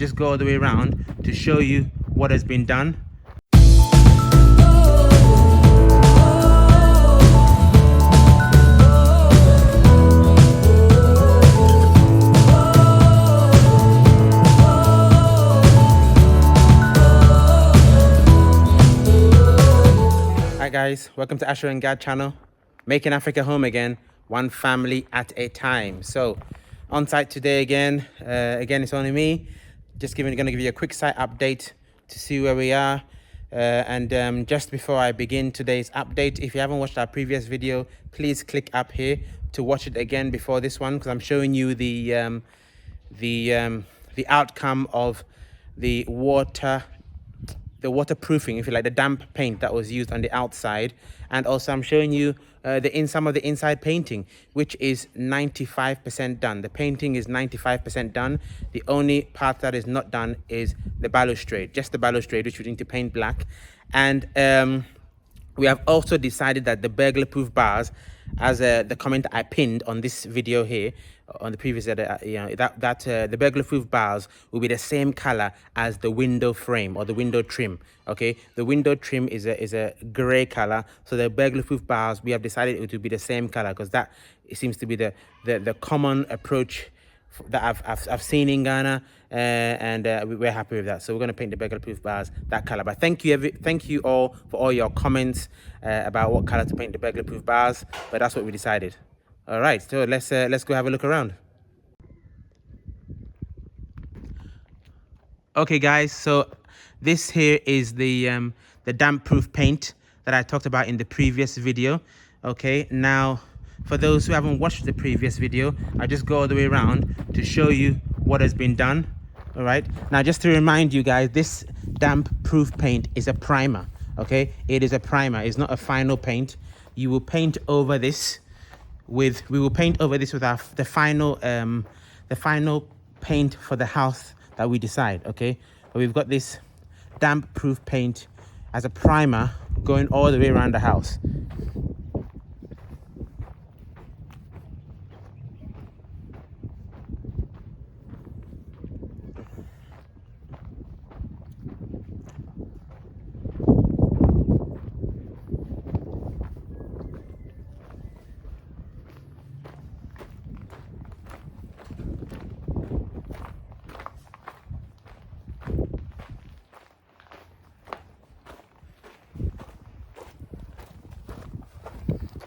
just go all the way around to show you what has been done. Hi guys, welcome to Asher and Gad channel, making Africa home again, one family at a time. So on site today again, it's only me, just gonna give you a quick site update to see where we are. Just before I begin today's update, if you haven't watched our previous video, please click up here to watch it again before this one, because I'm showing you the outcome of the waterproofing, if you like, the damp paint that was used on the outside. And also I'm showing you some of the inside painting, which is 95% done. The painting is 95% done. The only part that is not done is the balustrade, just the balustrade, which we need to paint black. And we have also decided that the burglar proof bars, as the comment I pinned on this video here, on the previous the burglar proof bars will be the same color as the window frame or the window trim. Okay, the window trim is a gray color, so the burglar proof bars, we have decided it would be the same color, because that it seems to be the common approach that I've seen in Ghana, and we're happy with that. So we're going to paint the burglar proof bars that color. But thank you all for all your comments about what color to paint the burglar proof bars, but that's what we decided. All right, so let's go have a look around. Okay guys, so this here is the damp proof paint that I talked about in the previous video. Okay, now for those who haven't watched the previous video, I just go all the way around to show you what has been done. All right, now just to remind you guys, this damp proof paint is a primer. Okay, it is a primer, it's not a final paint. You will paint over this with the final paint for the house that we decide. Okay, but we've got this damp proof paint as a primer going all the way around the house.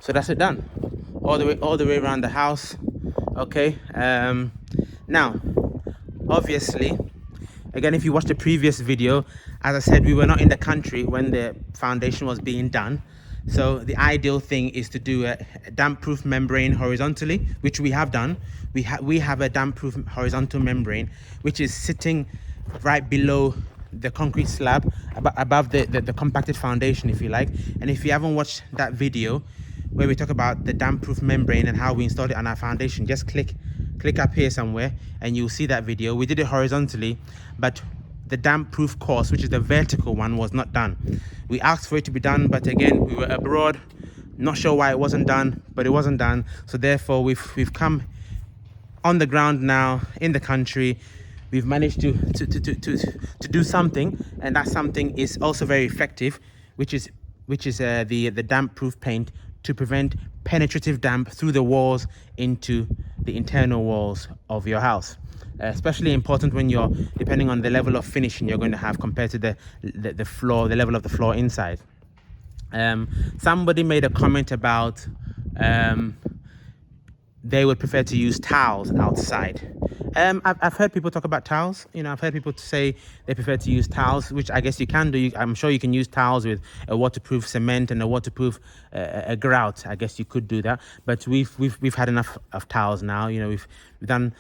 So that's it done, all the way around the house. Okay, now obviously, again, if you watch the previous video, as I said, we were not in the country when the foundation was being done. So the ideal thing is to do a damp proof membrane horizontally, which we have done. We have a damp proof horizontal membrane which is sitting right below the concrete slab, above the compacted foundation, if you like. And if you haven't watched that video where we talk about the damp proof membrane and how we installed it on our foundation, just click up here somewhere and you'll see that video. We did it horizontally, but the damp proof course, which is the vertical one, was not done. We asked for it to be done, but again, we were abroad, not sure why it wasn't done, but it wasn't done. So therefore we've come on the ground now in the country. We've managed to do something, and that something is also very effective, which is the damp proof paint, to prevent penetrative damp through the walls into the internal walls of your house. Especially important when you're, depending on the level of finishing you're going to have compared to the floor, the level of the floor inside. Somebody made a comment about they would prefer to use towels outside. I've heard people talk about towels. I've heard people say they prefer to use towels, which I guess you can do. I'm sure you can use towels with a waterproof cement and a waterproof a grout. I guess you could do that. But we've had enough of towels now. We've done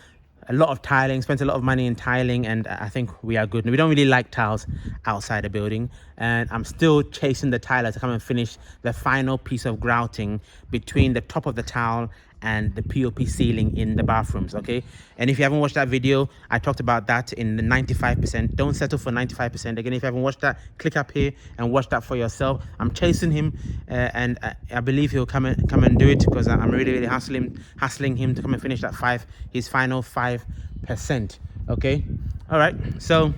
a lot of tiling, spent a lot of money in tiling, and I think we are good. We don't really like tiles outside a building, and I'm still chasing the tiler to come and finish the final piece of grouting between the top of the tile and the POP ceiling in the bathrooms. Okay, and if you haven't watched that video, I talked about that in the 95%. Don't settle for 95%. Again, if you haven't watched that, click up here and watch that for yourself. I'm chasing him, and I believe he'll come and do it, because I'm really hassling him to come and finish his final 5%. Okay, All right, so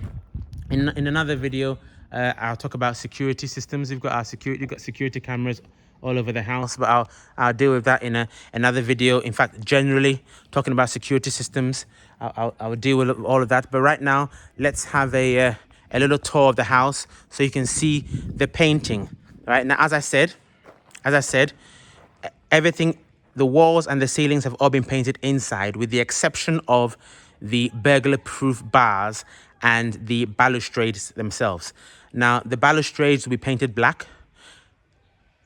in another video, I'll talk about security systems. We've got security cameras all over the house, but I'll deal with that in another video. In fact, generally talking about security systems, I'll deal with all of that. But right now, let's have a little tour of the house so you can see the painting. Right now, as I said, everything, the walls and the ceilings have all been painted inside, with the exception of the burglar-proof bars and the balustrades themselves. Now, the balustrades will be painted black,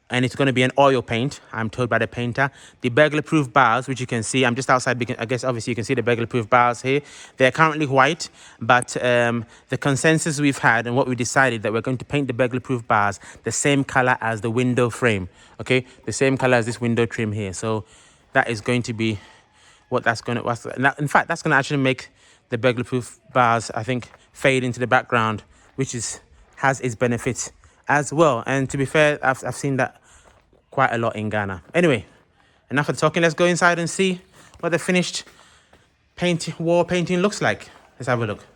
and it's going to be an oil paint, I'm told by the painter. The burglar-proof bars, which you can see, I'm just outside, I guess obviously you can see the burglar-proof bars here. They're currently white, but the consensus we've had and what we decided that we're going to paint the burglar-proof bars the same color as the window frame, okay? The same color as this window trim here. So that is going to be what that's going to, in fact, that's going to actually make the burglar-proof bars, I think, fade into the background, which has its benefits as well. And to be fair, I've seen that quite a lot in Ghana. Anyway, enough of talking. Let's go inside and see what the finished wall painting looks like. Let's have a look.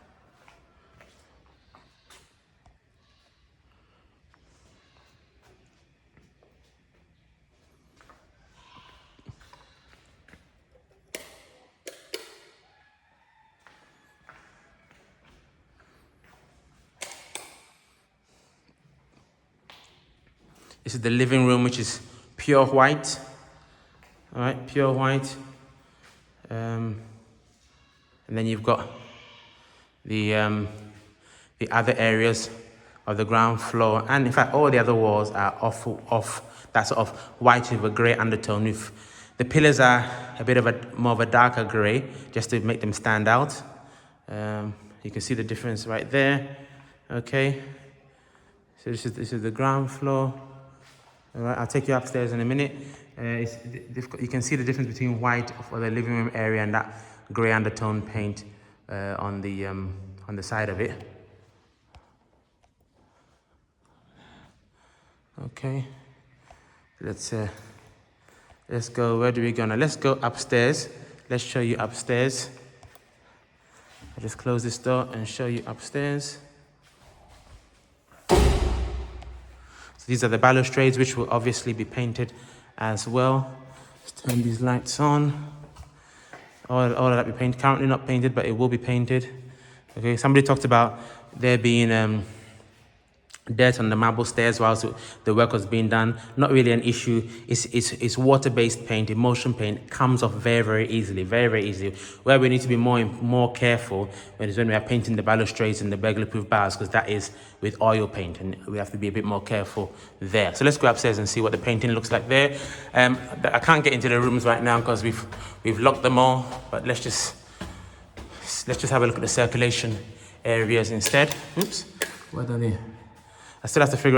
This is the living room, which is pure white. All right, pure white. And then you've got the other areas of the ground floor, and in fact, all the other walls are off that sort of white with a grey undertone. The pillars are a bit of more of a darker grey, just to make them stand out. You can see the difference right there. Okay, so this is the ground floor. All right, I'll take you upstairs in a minute. You can see the difference between white for the living room area and that grey undertone paint on the side of it. Okay, let's go. Where do we go now? Let's go upstairs. Let's show you upstairs. I'll just close this door and show you upstairs. These are the balustrades, which will obviously be painted as well. Let's turn these lights on. All of that be painted. Currently not painted, but it will be painted. Okay, somebody talked about there being dirt on the marble stairs whilst the work was being done. Not really an issue. It's water-based paint, emulsion paint, comes off very easily, very easily. Where we need to be more careful is when we are painting the balustrades and the burglar-proof bars, because that is with oil paint, and we have to be a bit more careful there. So let's go upstairs and see what the painting looks like there. I can't get into the rooms right now because we've locked them all, but let's just have a look at the circulation areas instead. Oops, what are they? I still have to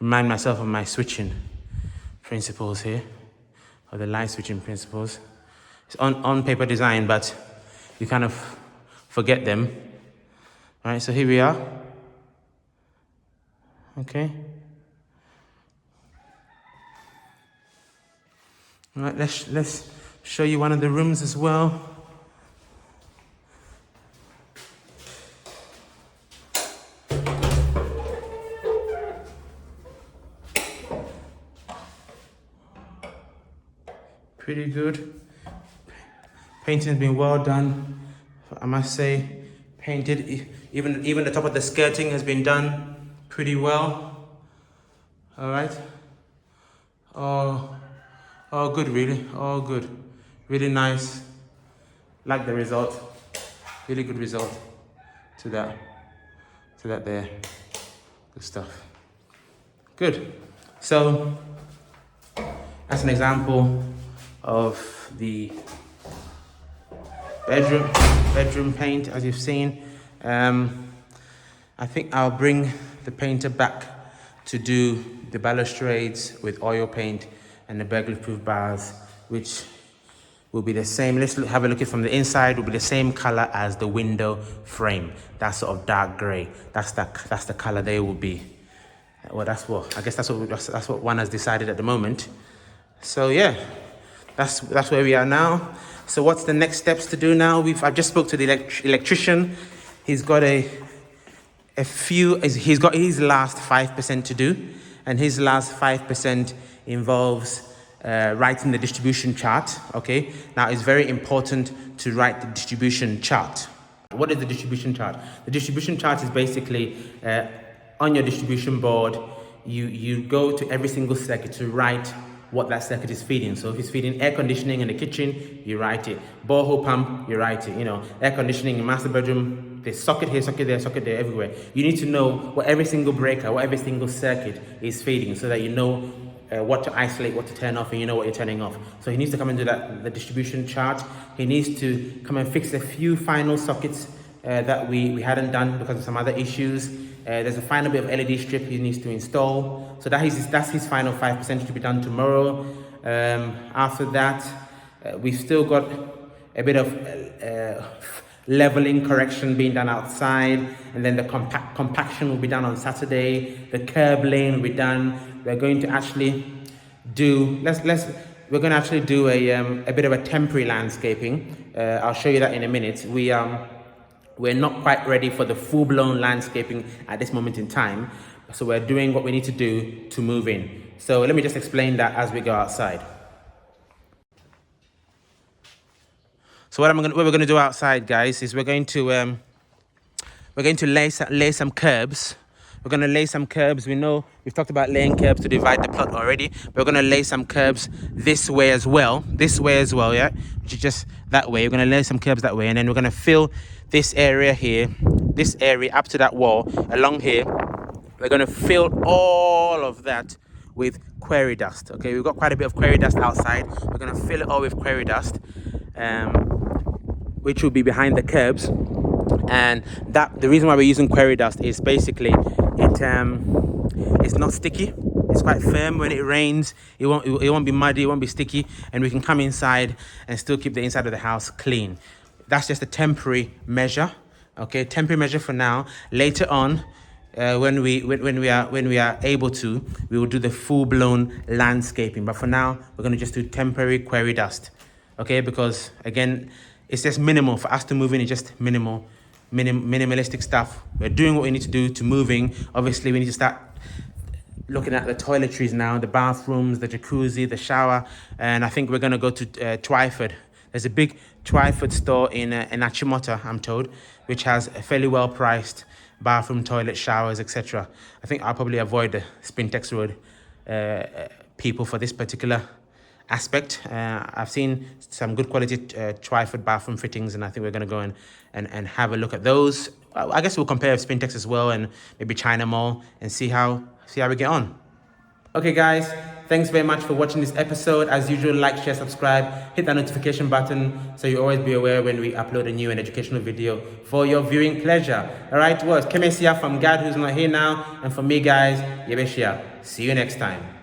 remind myself of my switching principles here, or the light switching principles. It's on paper design, but you kind of forget them. All right, so here we are. Okay. All right, let's show you one of the rooms as well. Pretty good. Painting's been well done, I must say. Painted, even the top of the skirting has been done pretty well. All right. Oh, good, really. Oh, good. Really nice. Like the result. Really good result to that there. Good stuff. Good. So that's an example of the bedroom paint, as you've seen. I think I'll bring the painter back to do the balustrades with oil paint and the burglar-proof bars, which will be the same. Let's have a look at it from the inside. Will be the same color as the window frame. That sort of dark gray. That's the color they will be. Well, that's what one has decided at the moment. So yeah. That's where we are now. So what's the next steps to do now? I've just spoke to the electrician. he's got he's got his last 5% to do, and his last 5% involves writing the distribution chart. Okay, now it's very important to write the distribution chart. What is the distribution chart? The distribution chart is basically on your distribution board, you go to every single circuit to write what that circuit is feeding. So if it's feeding air conditioning in the kitchen, you write it. Borehole pump, you write it. You know, air conditioning in master bedroom, there's socket here, socket there, socket there, everywhere. You need to know what every single breaker, what every single circuit is feeding, so that you know what to isolate, what to turn off, and you know what you're turning off. So he needs to come and do that, the distribution chart. He needs to come and fix a few final sockets that we hadn't done because of some other issues. There's a final bit of LED strip he needs to install. So that's his final 5% to be done tomorrow. After that, we've still got a bit of leveling correction being done outside, and then the compaction will be done on Saturday. The curb lane will be done. We're going to actually do we're going to actually do a bit of a temporary landscaping. I'll show you that in a minute. We're not quite ready for the full-blown landscaping at this moment in time, so we're doing what we need to do to move in. So let me just explain that as we go outside. So what we're going to do outside, guys, is we're going to lay some curbs. We're going to lay some curbs. We know we've talked about laying curbs to divide the plot already. We're going to lay some curbs this way as well, yeah, which is just that way. We're going to lay some curbs that way, and then we're going to fill this area here, this area up to that wall along here. We're going to fill all of that with quarry dust. Okay, we've got quite a bit of quarry dust outside. We're going to fill it all with quarry dust, which will be behind the curbs. And the reason why we're using quarry dust is basically it's not sticky. It's quite firm. When it rains, it won't be muddy, it won't be sticky, and we can come inside and still keep the inside of the house clean. That's just a temporary measure. Okay, temporary measure for now. Later on, when we are able to, we will do the full-blown landscaping. But for now, we're going to just do temporary quarry dust. Okay, because again, it's just minimal for us to move in. It's just minimalistic stuff. We're doing what we need to do to moving. Obviously, we need to start looking at the toiletries now, the bathrooms, the jacuzzi, the shower, and I think we're going to go to Twyford. There's a big Twyford store in Achimota, I'm told, which has a fairly well-priced bathroom, toilet, showers, etc. I think I'll probably avoid the Spintex Road people for this particular aspect. I've seen some good quality Twyford bathroom fittings, and I think we're going to go and have a look at those. I guess we'll compare with Spintex as well, and maybe China Mall, and see how we get on. Okay, guys, thanks very much for watching this episode. As usual, like, share, subscribe, hit that notification button so you always be aware when we upload a new and educational video for your viewing pleasure. All right, well, it's Kemesia from God Who's Not Here Now, and for me, guys, Yebeshia. See you next time.